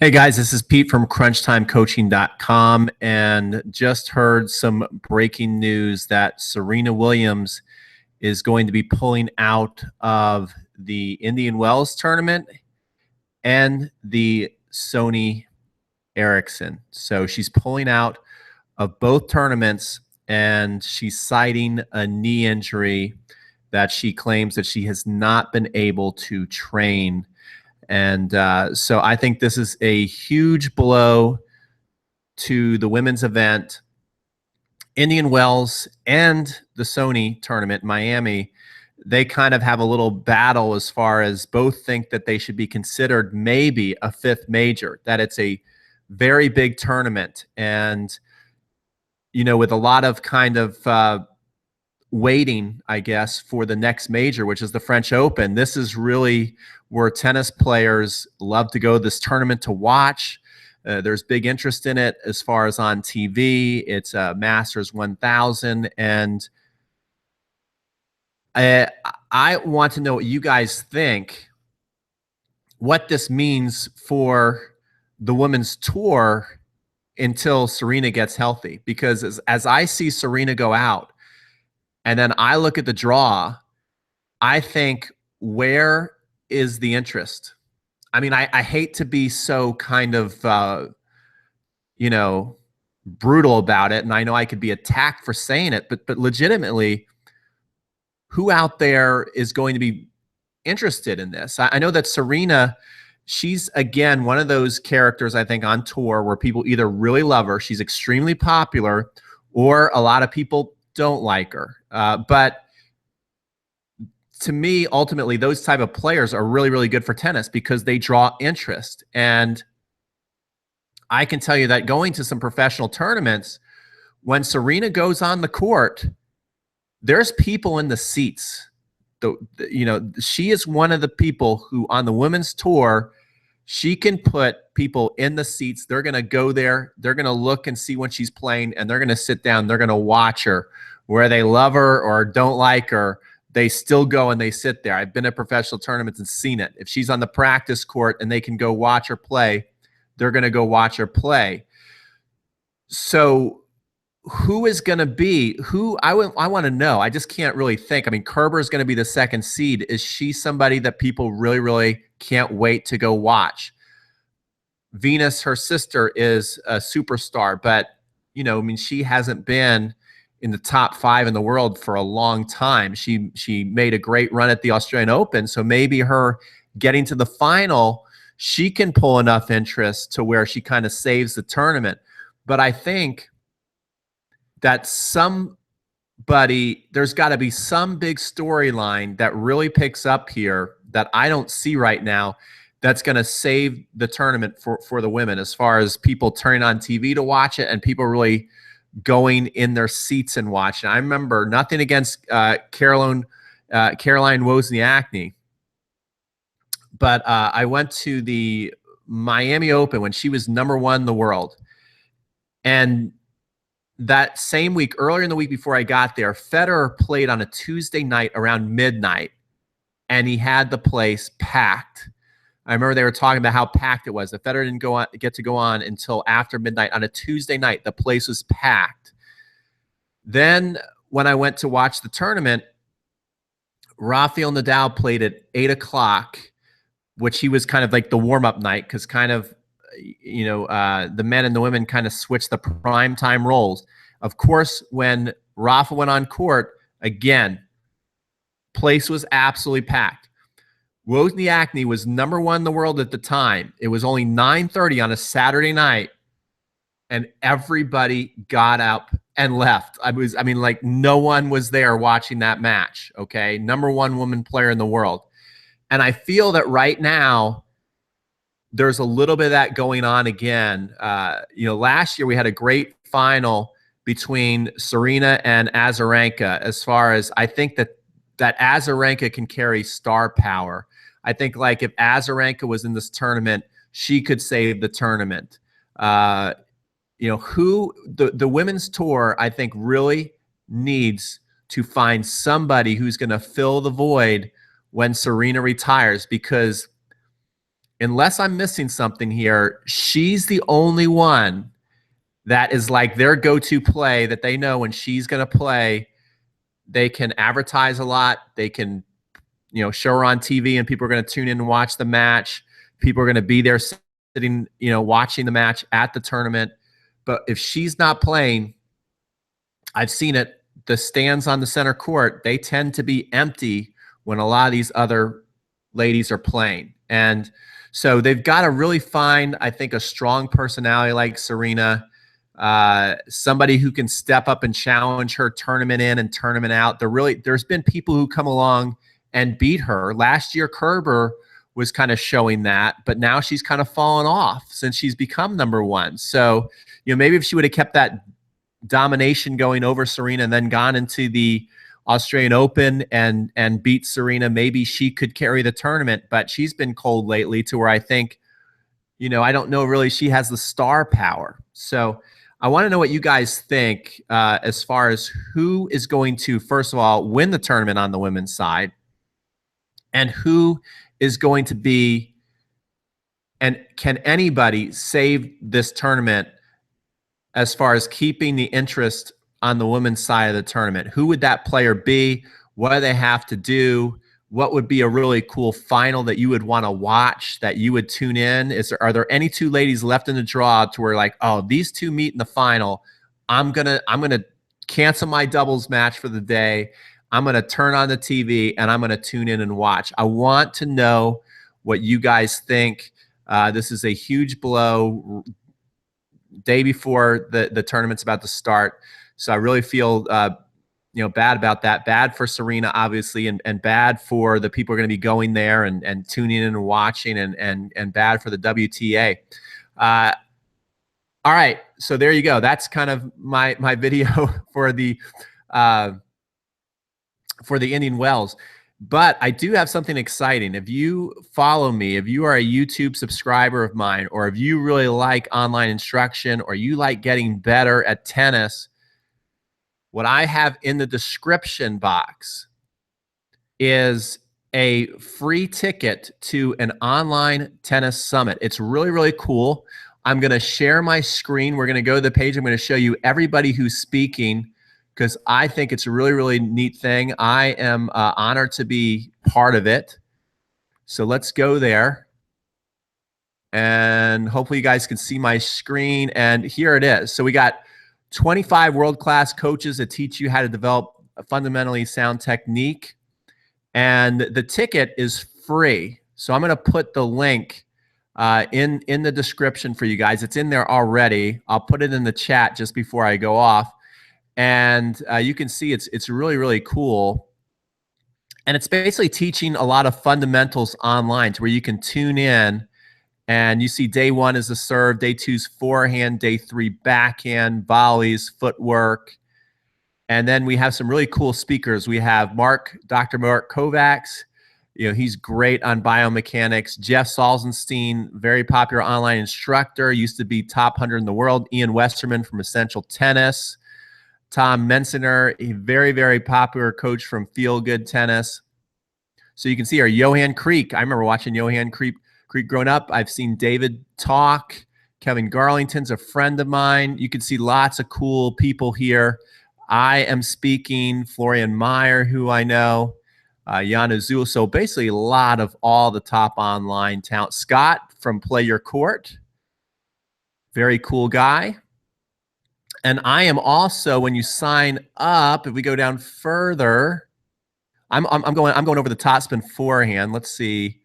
Hey guys, this is Pete from CrunchTimeCoaching.com, and just heard some breaking news that Serena Williams is going to be pulling out of the Indian Wells tournament and the Sony Ericsson. So she's pulling out of both tournaments, and she's citing a knee injury that she claims that she has not been able to train. And so I think this is a huge blow to the women's event. Indian Wells and the Sony tournament in Miami, they kind of have a little battle as far as both think that they should be considered maybe a fifth major, that it's a very big tournament. And, you know, with a lot of kind of waiting, I guess, for the next major, which is the French Open. This is really where tennis players love to go to this tournament to watch. There's big interest in it as far as on TV. It's a Masters 1000. And I want to know what you guys think, what this means for the women's tour until Serena gets healthy. Because as I see Serena go out, and then I look at the draw, I think, where is the interest? I mean, I hate to be so kind of, you know, brutal about it, and I know I could be attacked for saying it, but legitimately, who out there is going to be interested in this? I know that Serena, she's, again, one of those characters, I think, on tour where people either really love her, she's extremely popular, or a lot of people don't like her. But to me, ultimately, those type of players are really, really good for tennis because they draw interest. And I can tell you that going to some professional tournaments, when Serena goes on the court, there's people in the seats. You know, she is one of the people who on the women's tour, she can put people in the seats. They're going to go there. They're going to look and see when she's playing, and they're going to sit down. They're going to watch her. Where they love her or don't like her, they still go and they sit there. I've been at professional tournaments and seen it. If she's on the practice court and they can go watch her play, they're going to go watch her play. So who is going to be, I want to know. I just can't really think. I mean, Kerber is going to be the second seed. Is she somebody that people really, really can't wait to go watch? Venus, her sister, is a superstar, but, you know, I mean, she hasn't been in the top 5 in the world for a long time. She made a great run at the Australian Open, so maybe her getting to the final, she can pull enough interest to where she kind of saves the tournament. But I think that there's got to be some big storyline that really picks up here that I don't see right now that's going to save the tournament for the women, as far as people turning on TV to watch it and people really going in their seats and watching. I remember, nothing against Caroline Wozniacki, but I went to the Miami Open when she was #1 in the world. And that same week, earlier in the week before I got there, Federer played on a Tuesday night around midnight, and he had the place packed. I remember they were talking about how packed it was. The Federer didn't get to go on until after midnight on a Tuesday night. The place was packed. Then when I went to watch the tournament, Rafael Nadal played at 8 o'clock, which he was kind of like the warm-up night, because kind of, you know, the men and the women kind of switched the prime time roles. Of course, when Rafa went on court, again, place was absolutely packed. Wozniacki was #1 in the world at the time. It was only 9:30 on a Saturday night, and everybody got up and left. I mean, like, no one was there watching that match, okay? #1 woman player in the world. And I feel that right now, there's a little bit of that going on again. You know, last year we had a great final between Serena and Azarenka, as far as I think that Azarenka can carry star power. I think, like, if Azarenka was in this tournament, she could save the tournament. You know, the women's tour, I think, really needs to find somebody who's going to fill the void when Serena retires, because unless I'm missing something here, she's the only one that is like their go-to play that they know when she's going to play, they can advertise a lot. They can, show her on TV and people are going to tune in and watch the match. People are going to be there sitting, watching the match at the tournament. But if she's not playing, I've seen it, the stands on the center court, they tend to be empty when a lot of these other ladies are playing. And so they've got to really find, I think, a strong personality like Serena, somebody who can step up and challenge her tournament in and tournament out. There's been people who come along and beat her. Last year, Kerber was kind of showing that, but now she's kind of fallen off since she's become number one. So, maybe if she would have kept that domination going over Serena and then gone into the Australian Open and beat Serena, maybe she could carry the tournament. But she's been cold lately to where I think, I don't know really she has the star power. So I want to know what you guys think as far as who is going to, first of all, win the tournament on the women's side, and who is going to be, and can anybody save this tournament as far as keeping the interest on the women's side of the tournament? Who would that player be? What do they have to do? What would be a really cool final that you would want to watch, that you would tune in? Are there any two ladies left in the draw to where like, oh, these two meet in the final, I'm gonna cancel my doubles match for the day. I'm gonna turn on the TV and I'm gonna tune in and watch. I want to know what you guys think. This is a huge blow day before the tournament's about to start. So I really feel bad about that. Bad for Serena, obviously, and bad for the people who are going to be going there and tuning in and watching, and bad for the WTA. All right, so there you go. That's kind of my video for the Indian Wells. But I do have something exciting. If you follow me, if you are a YouTube subscriber of mine, or if you really like online instruction, or you like getting better at tennis, what I have in the description box is a free ticket to an online tennis summit. It's really, really cool. I'm going to share my screen. We're going to go to the page. I'm going to show you everybody who's speaking, because I think it's a really, really neat thing. I am honored to be part of it. So let's go there. And hopefully you guys can see my screen. And here it is. So we got 25 world-class coaches that teach you how to develop a fundamentally sound technique. And the ticket is free. So I'm going to put the link in the description for you guys. It's in there already. I'll put it in the chat just before I go off. And you can see it's really, really cool. And it's basically teaching a lot of fundamentals online to where you can tune in, and you see day one is the serve, day two's forehand, day three backhand, volleys, footwork. And then we have some really cool speakers. We have Dr. Mark Kovacs. He's great on biomechanics. Jeff Salzenstein, very popular online instructor, used to be top 100 in the world. Ian Westerman from Essential Tennis. Tom Mensener, a very, very popular coach from Feel Good Tennis. So you can see here, Johan Creek. I remember watching Johan Creek growing up. I've seen David talk. Kevin Garlington's a friend of mine. You can see lots of cool people here. I am speaking. Florian Meyer, who I know. Jan Azul. So basically a lot of all the top online talent. Scott from Play Your Court. Very cool guy. And I am also, when you sign up, if we go down further, I'm going over the top spin forehand. Let's see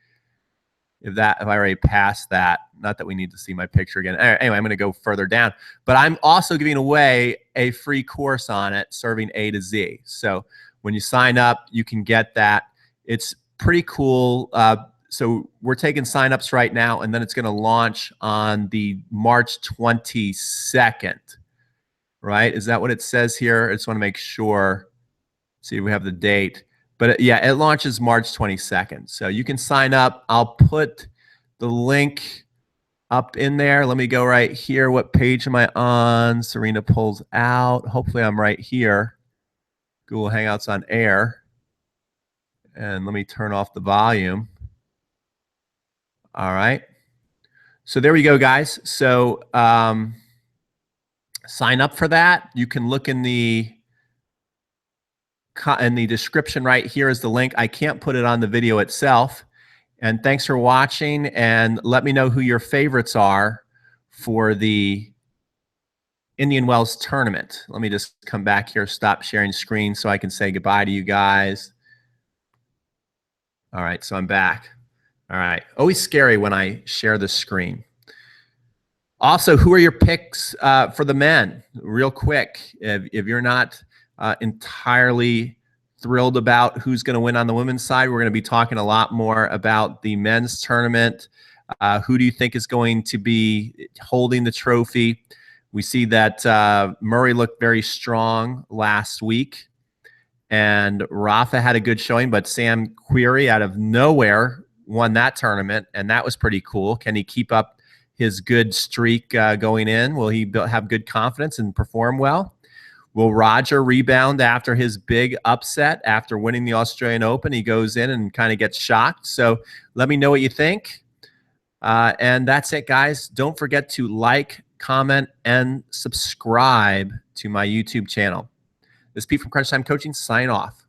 if I already passed that. Not that we need to see my picture again. Anyway, I'm going to go further down. But I'm also giving away a free course on it, serving A to Z. So when you sign up, you can get that. It's pretty cool. So we're taking signups right now, and then it's going to launch on the March 22nd. Right? Is that what it says here? I just want to make sure. See if we have the date. But yeah, it launches March 22nd. So you can sign up. I'll put the link up in there. Let me go right here. What page am I on? Serena Pulls Out. Hopefully I'm right here. Google Hangouts on air. And let me turn off the volume. All right. So there we go, guys. So sign up for that. You can look in the description right here is the link. I can't put it on the video itself. And thanks for watching, and let me know who your favorites are for the Indian Wells tournament. Let me just come back here, stop sharing screen so I can say goodbye to you guys. All right, so I'm back. All right, always scary when I share the screen. Also, who are your picks for the men? Real quick, if you're not entirely thrilled about who's going to win on the women's side, we're going to be talking a lot more about the men's tournament. Who do you think is going to be holding the trophy? We see that Murray looked very strong last week, and Rafa had a good showing, but Sam Querrey out of nowhere won that tournament, and that was pretty cool. Can he keep up his good streak going in? Will he have good confidence and perform well? Will Roger rebound after his big upset after winning the Australian Open? He goes in and kind of gets shocked. So let me know what you think. And that's it, guys. Don't forget to like, comment, and subscribe to my YouTube channel. This is Pete from Crunch Time Coaching. Sign off.